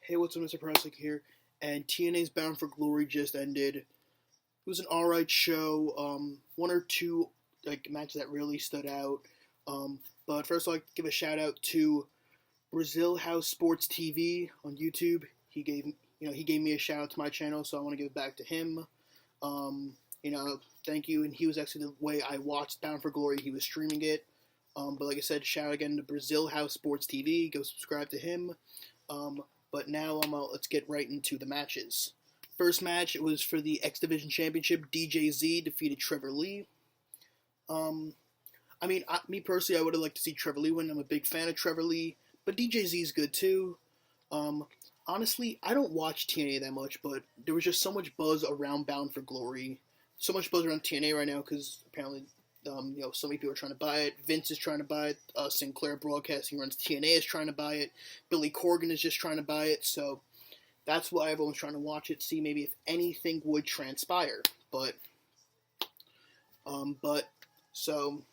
Hey, what's up, Mr. Presslick here? And TNA's Bound for Glory just ended. It was an alright show. One or two matches that really stood out. But first, I'd like to give a shout out to Brazil House Sports TV on YouTube. He gave me a shout out to my channel, so I want to give it back to him. Thank you. And he was actually the way I watched Bound for Glory. He was streaming it. But like I said, shout out again to Brazil House Sports TV. Go subscribe to him. But now let's get right into the matches. First match, it was for the X Division Championship. DJZ defeated Trevor Lee. Me personally, I would have liked to see Trevor Lee win. I'm a big fan of Trevor Lee, but DJZ is good too. Honestly, I don't watch TNA that much, but there was just so much buzz around Bound for Glory. So much buzz around TNA right now because apparently, so many people are trying to buy it. Vince is trying to buy it. Sinclair Broadcasting runs TNA is trying to buy it. Billy Corgan is just trying to buy it. So that's why everyone's trying to watch it, see maybe if anything would transpire. But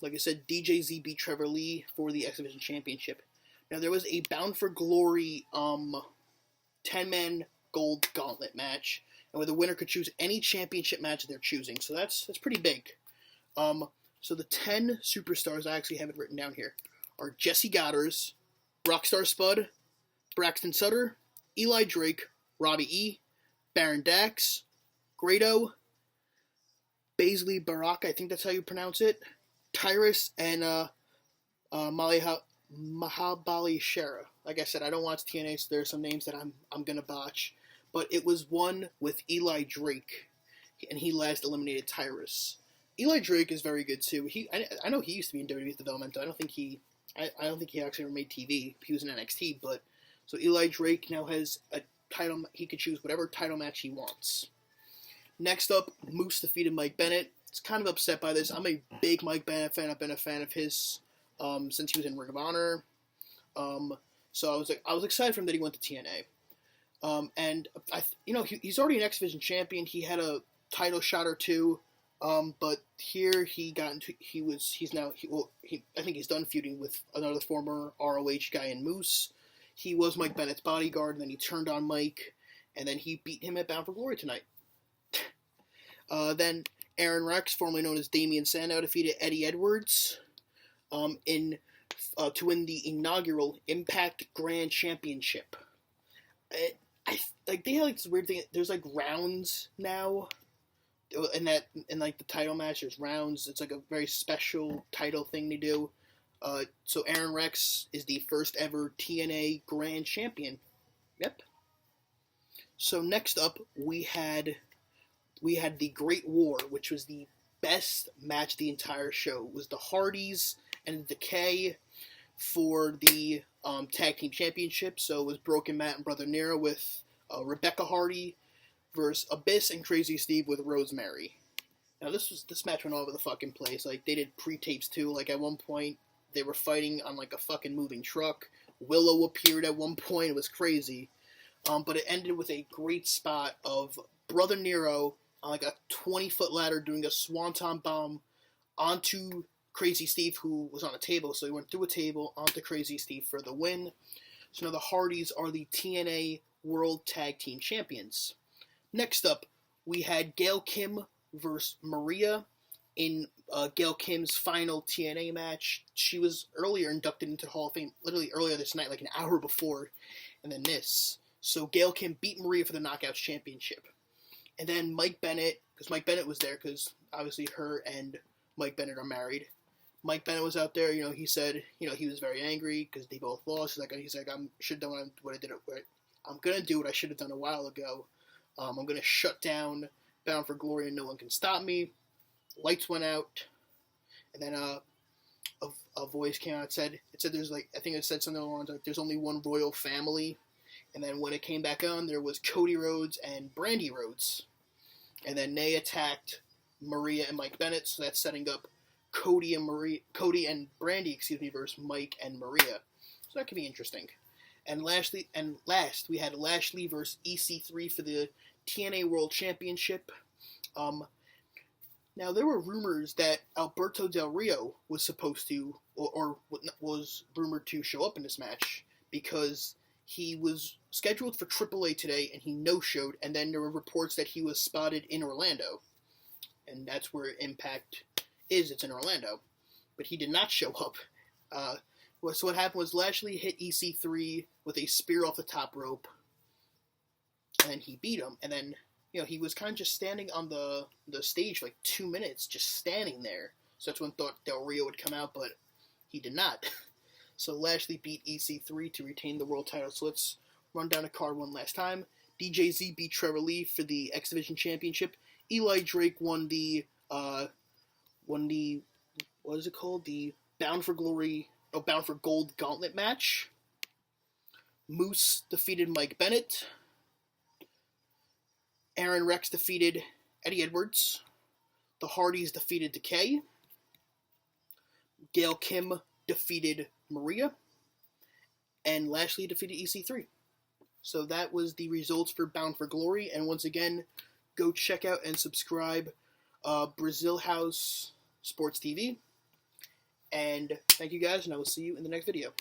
like I said, DJZ beat Trevor Lee for the X Division Championship. Now there was a Bound for Glory 10-man gold gauntlet match, and where the winner could choose any championship match they're choosing. So that's pretty big. So the 10 superstars, I actually have it written down here, are Jesse Goddard, Rockstar Spud, Braxton Sutter, Eli Drake, Robbie E., Baron Dax, Grado, Baisley Baraka, I think that's how you pronounce it, Tyrus, and Mahabali Shera. Like I said, I don't watch TNA, so there are some names that I'm going to botch. But it was one with Eli Drake, and he last eliminated Tyrus. Eli Drake is very good too. I know he used to be in WWE's developmental. I don't think he actually ever made TV. He was in NXT, but so Eli Drake now has a title. He could choose whatever title match he wants. Next up, Moose defeated Mike Bennett. I was kind of upset by this. I'm a big Mike Bennett fan. I've been a fan of his since he was in Ring of Honor. So I was excited for him that he went to TNA. He's already an X Division champion. He had a title shot or two. But here I think he's done feuding with another former ROH guy in Moose. He was Mike Bennett's bodyguard, and then he turned on Mike, and then he beat him at Bound for Glory tonight. Then Aaron Rex, formerly known as Damian Sandow, defeated Eddie Edwards, to win the inaugural Impact Grand Championship. They have this weird thing. There's rounds now. In the title match, there's rounds. It's a very special title thing to do. So Aaron Rex is the first ever TNA Grand Champion. Yep. So next up, we had the Great War, which was the best match of the entire show. It was the Hardys and Decay for the Tag Team Championship. So it was Broken Matt and Brother Nero with Rebecca Hardy versus Abyss and Crazy Steve with Rosemary. Now this match went all over the fucking place. They did pre-tapes too. At one point they were fighting on a fucking moving truck. Willow appeared at one point. It was crazy. But it ended with a great spot of Brother Nero on a 20-foot ladder doing a swanton bomb onto Crazy Steve, who was on a table. So he went through a table onto Crazy Steve for the win. So now the Hardys are the TNA World Tag Team Champions. Next up, we had Gail Kim versus Maria in Gail Kim's final TNA match. She was earlier inducted into the Hall of Fame, literally earlier this night, an hour before, and then this. So Gail Kim beat Maria for the Knockouts Championship. And then Mike Bennett, because Mike Bennett was there, because obviously her and Mike Bennett are married. Mike Bennett was out there, he said, he was very angry because they both lost. He's like, I should have done what I did. I'm going to do what I should have done a while ago. I'm going to shut down Bound for Glory and no one can stop me. Lights went out. And then a voice came out and said there's I think it said something along the lines there's only one royal family. And then when it came back on, there was Cody Rhodes and Brandy Rhodes. And then they attacked Maria and Mike Bennett, so that's setting up Cody and Brandy, versus Mike and Maria. So that could be interesting. And last, we had Lashley versus EC3 for the TNA World Championship. Now, there were rumors that Alberto Del Rio was supposed to, or was rumored to show up in this match because he was scheduled for AAA today, and he no-showed, and then there were reports that he was spotted in Orlando, and that's where Impact is. It's in Orlando, but he did not show up. So what happened was Lashley hit EC3 with a spear off the top rope, and he beat him, and then, you know, he was kind of just standing on the stage for like 2 minutes, just standing there. So that's when thought Del Rio would come out, but he did not. So Lashley beat EC3 to retain the world title. So let's run down the card one last time. DJZ beat Trevor Lee for the X Division Championship. Eli Drake won the what is it called? The Bound for Gold Gauntlet match. Moose defeated Mike Bennett. Aaron Rex defeated Eddie Edwards. The Hardys defeated Decay. Gail Kim defeated Maria. And Lashley defeated EC3. So that was the results for Bound for Glory. And once again, go check out and subscribe Brazil House Sports TV. And thank you guys, and I will see you in the next video.